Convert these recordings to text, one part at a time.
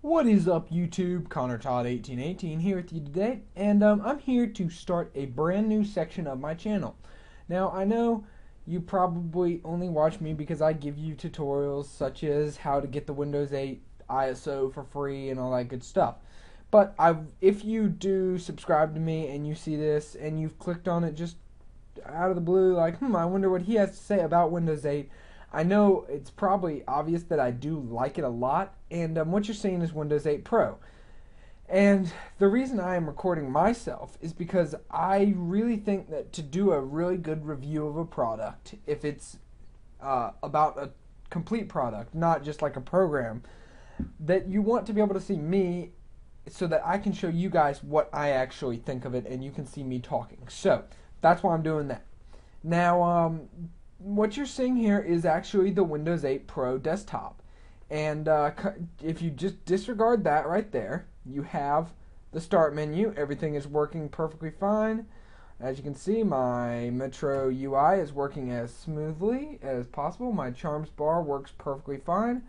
What is up, YouTube? Connor Todd 1818 here with you today, and I'm here to start a brand new section of my channel. Now, I know you probably only watch me because I give you tutorials such as how to get the Windows 8 ISO for free and all that good stuff. But if you do subscribe to me and you see this and you've clicked on it just out of the blue, like, I wonder what he has to say about Windows 8. I know it's probably obvious that I do like it a lot, and what you're seeing is Windows 8 Pro. And the reason I am recording myself is because I really think that to do a really good review of a product, if it's about a complete product, not just like a program, that you want to be able to see me so that I can show you guys what I actually think of it and you can see me talking. So that's why I'm doing that. Now, what you're seeing here is actually the Windows 8 Pro desktop. And if you just disregard that right there, you have the start menu. Everything is working perfectly fine. As you can see, my Metro UI is working as smoothly as possible. My Charms bar works perfectly fine.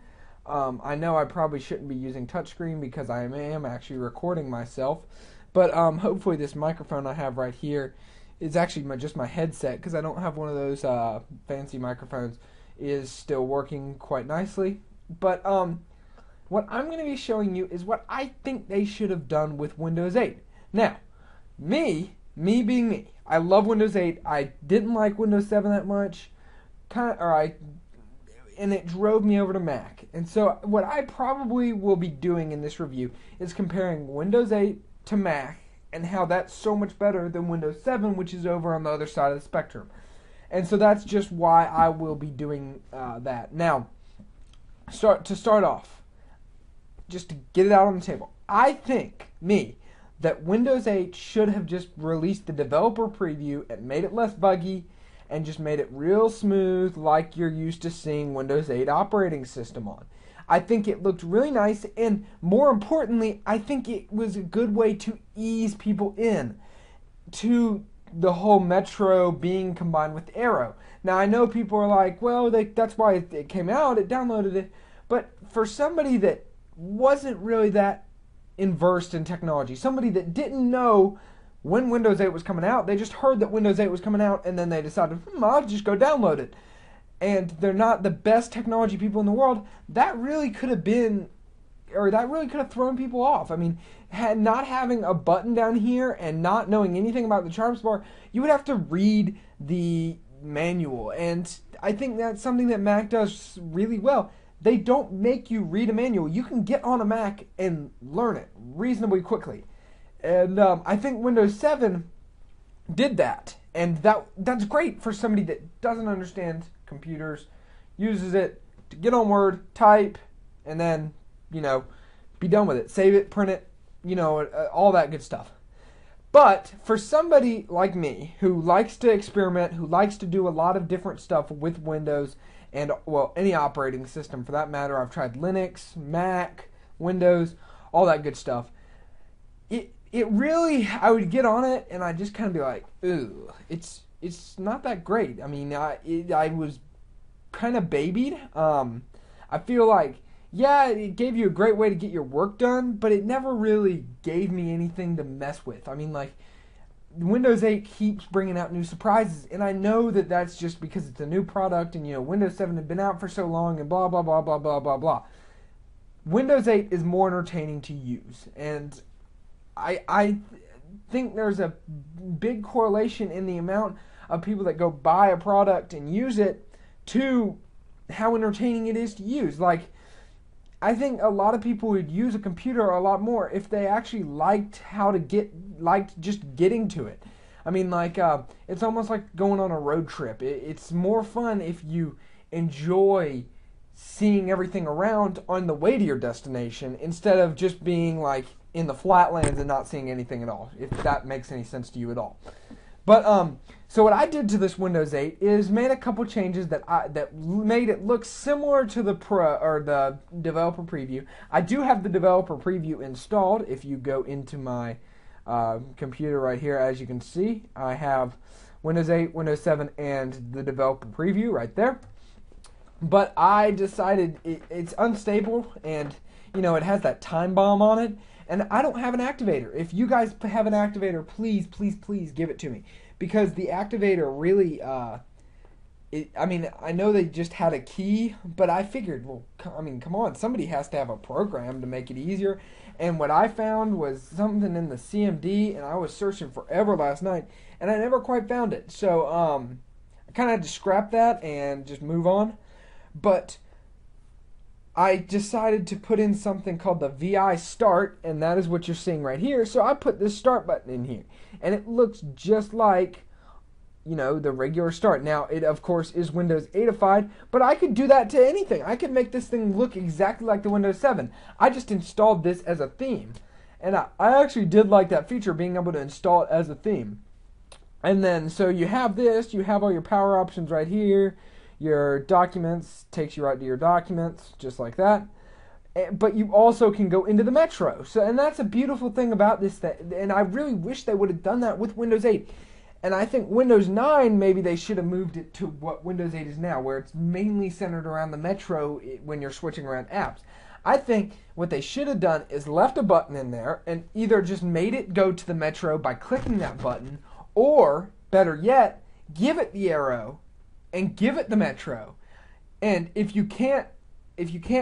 I know I probably shouldn't be using touchscreen because I am actually recording myself. But hopefully this microphone I have right here is actually just my headset, because I don't have one of those fancy microphones, is still working quite nicely. But what I'm going to be showing you is what I think they should have done with Windows 8. Now, me being me, I love Windows 8. I didn't like Windows 7 that much, and it drove me over to Mac. And so what I probably will be doing in this review is comparing Windows 8 to Mac, and how that's so much better than Windows 7, which is over on the other side of the spectrum. And so that's just why I will be doing that. Now, to start off, just to get it out on the table, I think, that Windows 8 should have just released the developer preview and made it less buggy and just made it real smooth like you're used to seeing Windows 8 operating system on. I think it looked really nice, and more importantly, I think it was a good way to ease people in to the whole Metro being combined with Aero. Now, I know people are like, well, that's why it came out, it downloaded it, but for somebody that wasn't really that versed in technology, somebody that didn't know when Windows 8 was coming out, they just heard that Windows 8 was coming out, and then they decided, I'll just go download it. And they're not the best technology people in the world, that really could have thrown people off. I mean, not having a button down here and not knowing anything about the Charms bar, you would have to read the manual. And I think that's something that Mac does really well. They don't make you read a manual. You can get on a Mac and learn it reasonably quickly. And I think Windows 7 did that. And that's great for somebody that doesn't understand computers, uses it to get on Word, type, and then, be done with it. Save it, print it, all that good stuff. But for somebody like me who likes to experiment, who likes to do a lot of different stuff with Windows and, well, any operating system for that matter, I've tried Linux, Mac, Windows, all that good stuff. It really, I would get on it and I'd just kind of be like, ooh, it's not that great. I mean, I was kind of babied. I feel like, yeah, it gave you a great way to get your work done, but it never really gave me anything to mess with. I mean, like, Windows 8 keeps bringing out new surprises, and I know that that's just because it's a new product, and, Windows 7 had been out for so long, and blah, blah, blah, blah, blah, blah, blah. Windows 8 is more entertaining to use, and I think there's a big correlation in the amount of people that go buy a product and use it to how entertaining it is to use. Like, I think a lot of people would use a computer a lot more if they actually liked just getting to it. I mean, like, it's almost like going on a road trip. It's more fun if you enjoy seeing everything around on the way to your destination instead of just being like in the flatlands and not seeing anything at all, if that makes any sense to you at all. But so what I did to this Windows 8 is made a couple changes that made it look similar to the the developer preview. I do have the developer preview installed. If you go into my computer right here, as you can see, I have Windows 8, Windows 7, and the developer preview right there. But I decided it's unstable and it has that time bomb on it. And I don't have an activator. If you guys have an activator, please, please, please give it to me. Because the activator really, I know they just had a key, but I figured, well, come on, somebody has to have a program to make it easier. And what I found was something in the CMD, and I was searching forever last night, and I never quite found it. So I kind of had to scrap that and just move on. But I decided to put in something called the VI Start, and that is what you're seeing right here. So I put this Start button in here, and it looks just like, the regular Start. Now, it, of course, is Windows 8ified, but I could do that to anything. I could make this thing look exactly like the Windows 7. I just installed this as a theme, and I actually did like that feature, being able to install it as a theme. And then, so you have this, you have all your power options right here. Your documents takes you right to your documents, just like that. But you also can go into the Metro. And that's a beautiful thing about this. And I really wish they would have done that with Windows 8. And I think Windows 9, maybe they should have moved it to what Windows 8 is now, where it's mainly centered around the Metro when you're switching around apps. I think what they should have done is left a button in there and either just made it go to the Metro by clicking that button, or, better yet, give it the arrow and give it the Metro. And if you can't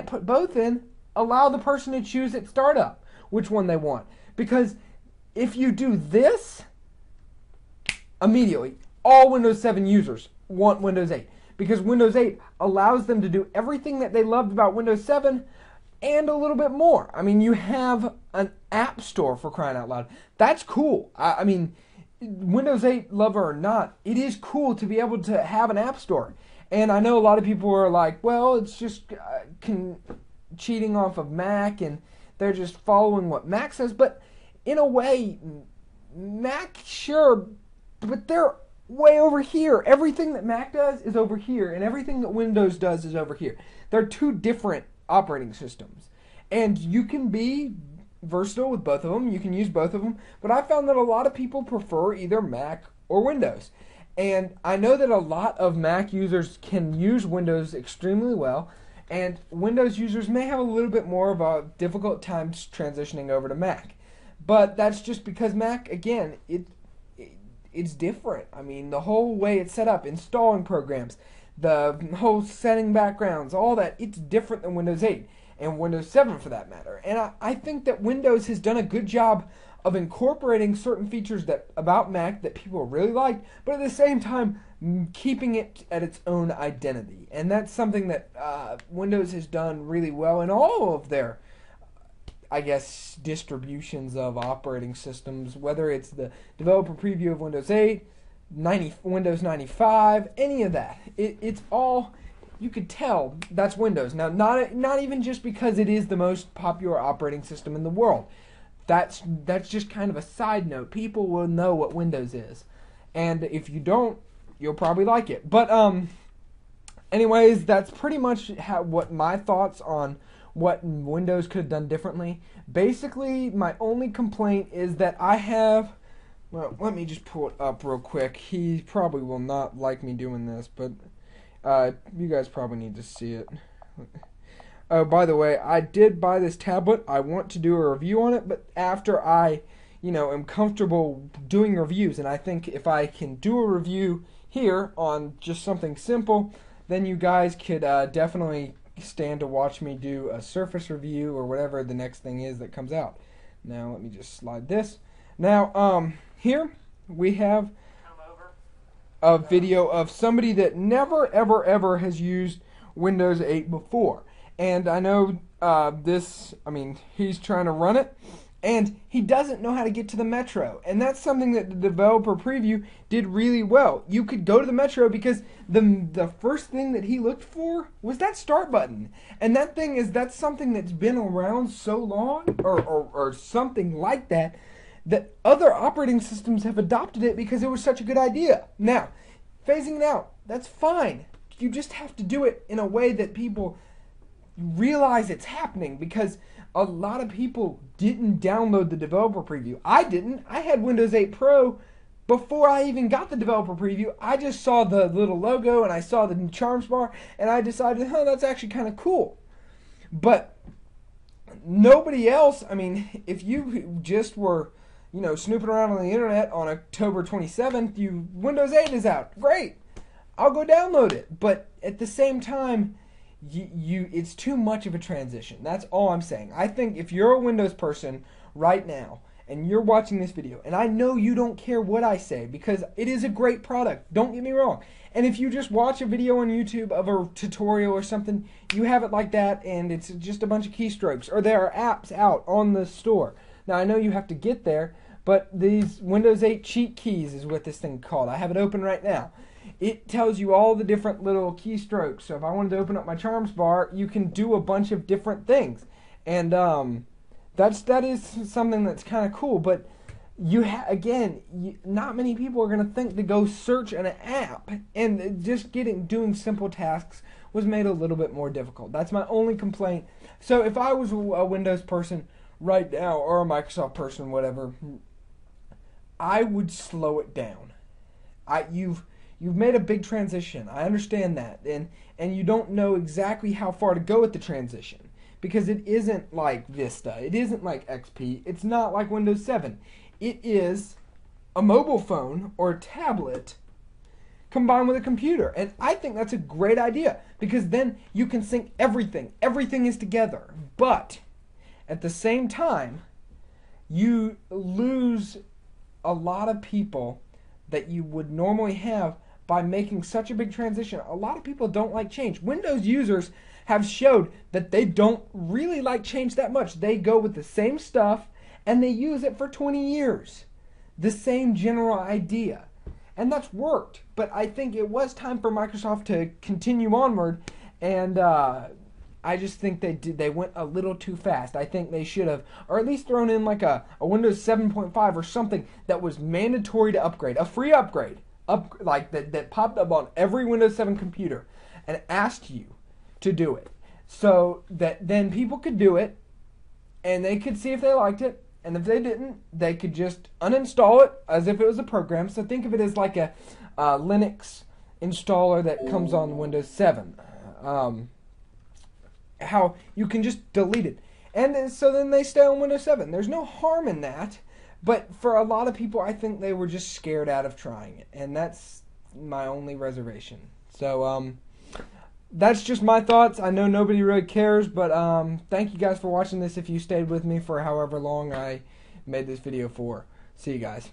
put both in, allow the person to choose at startup which one they want. Because if you do this, immediately all Windows 7 users want Windows 8. Because Windows 8 allows them to do everything that they loved about Windows 7 and a little bit more. I mean, you have an app store, for crying out loud. That's cool. I mean, Windows 8 lover or not, it is cool to be able to have an app store. And I know a lot of people are like, well, it's just cheating off of Mac and they're just following what Mac says. But in a way, Mac, sure, but they're way over here. Everything that Mac does is over here, and everything that Windows does is over here. They're two different operating systems. And you can be versatile with both of them. You can use both of them. But I found that a lot of people prefer either Mac or Windows. And I know that a lot of Mac users can use Windows extremely well. And Windows users may have a little bit more of a difficult time transitioning over to Mac. But that's just because Mac, again, it's different. I mean, the whole way it's set up, installing programs, the whole setting backgrounds, all that, it's different than Windows 8 and Windows 7 for that matter. And I think that Windows has done a good job of incorporating certain features about Mac that people really liked, but at the same time keeping it at its own identity. And that's something that Windows has done really well in all of their, I guess, distributions of operating systems, whether it's the developer preview of Windows 8, Windows 95, any of that. It's all, you could tell that's Windows. Now, not even just because it is the most popular operating system in the world. That's just kind of a side note. People will know what Windows is. And if you don't, you'll probably like it. But anyways, that's pretty much what my thoughts on what Windows could have done differently. Basically, my only complaint is that I have, well, let me just pull it up real quick. He probably will not like me doing this, but you guys probably need to see it. Oh, by the way, I did buy this tablet. I want to do a review on it, but after I, am comfortable doing reviews, and I think if I can do a review here on just something simple, then you guys could definitely stand to watch me do a Surface review or whatever the next thing is that comes out. Now, let me just slide this. Now, here we have a video of somebody that never, ever, ever has used Windows 8 before. And I know he's trying to run it, and he doesn't know how to get to the Metro. And that's something that the developer preview did really well. You could go to the Metro because the first thing that he looked for was that start button. And that's something that's been around so long, or something like that other operating systems have adopted it because it was such a good idea. Now, phasing it out, that's fine. You just have to do it in a way that people realize it's happening, because a lot of people didn't download the developer preview. I didn't. I had Windows 8 Pro before I even got the developer preview. I just saw the little logo and I saw the charms bar and I decided, that's actually kind of cool. But nobody else, I mean, if you just were, snooping around on the internet on October 27th, Windows 8 is out. Great. I'll go download it. But at the same time, it's too much of a transition. That's all I'm saying. I think if you're a Windows person right now and you're watching this video, and I know you don't care what I say because it is a great product, don't get me wrong. And if you just watch a video on YouTube of a tutorial or something, you have it like that and it's just a bunch of keystrokes, or there are apps out on the store. Now I know you have to get there, but these Windows 8 cheat keys is what this thing called. I have it open right now. It tells you all the different little keystrokes. So if I wanted to open up my Charms bar, you can do a bunch of different things. And that is something that's kind of cool. But not many people are going to think to go search an app. And just doing simple tasks was made a little bit more difficult. That's my only complaint. So if I was a Windows person right now, or a Microsoft person, whatever, I would slow it down. You've made a big transition. I understand that. And you don't know exactly how far to go with the transition. Because it isn't like Vista. It isn't like XP. It's not like Windows 7. It is a mobile phone or a tablet combined with a computer. And I think that's a great idea. Because then you can sync everything. Everything is together. But at the same time, you lose a lot of people that you would normally have by making such a big transition. A lot of people don't like change. Windows users have showed that they don't really like change that much. They go with the same stuff and they use it for 20 years. The same general idea. And that's worked. But I think it was time for Microsoft to continue onward, and I just think they went a little too fast. I think they should have, or at least thrown in like a Windows 7.5 or something that was mandatory to upgrade, a free upgrade, like that popped up on every Windows 7 computer and asked you to do it, so that then people could do it and they could see if they liked it, and if they didn't, they could just uninstall it as if it was a program. So think of it as like a Linux installer that comes on Windows 7. How you can just delete it. And so then they stay on Windows 7. There's no harm in that. But for a lot of people, I think they were just scared out of trying it. And that's my only reservation. So, that's just my thoughts. I know nobody really cares, but thank you guys for watching this if you stayed with me for however long I made this video for. See you guys.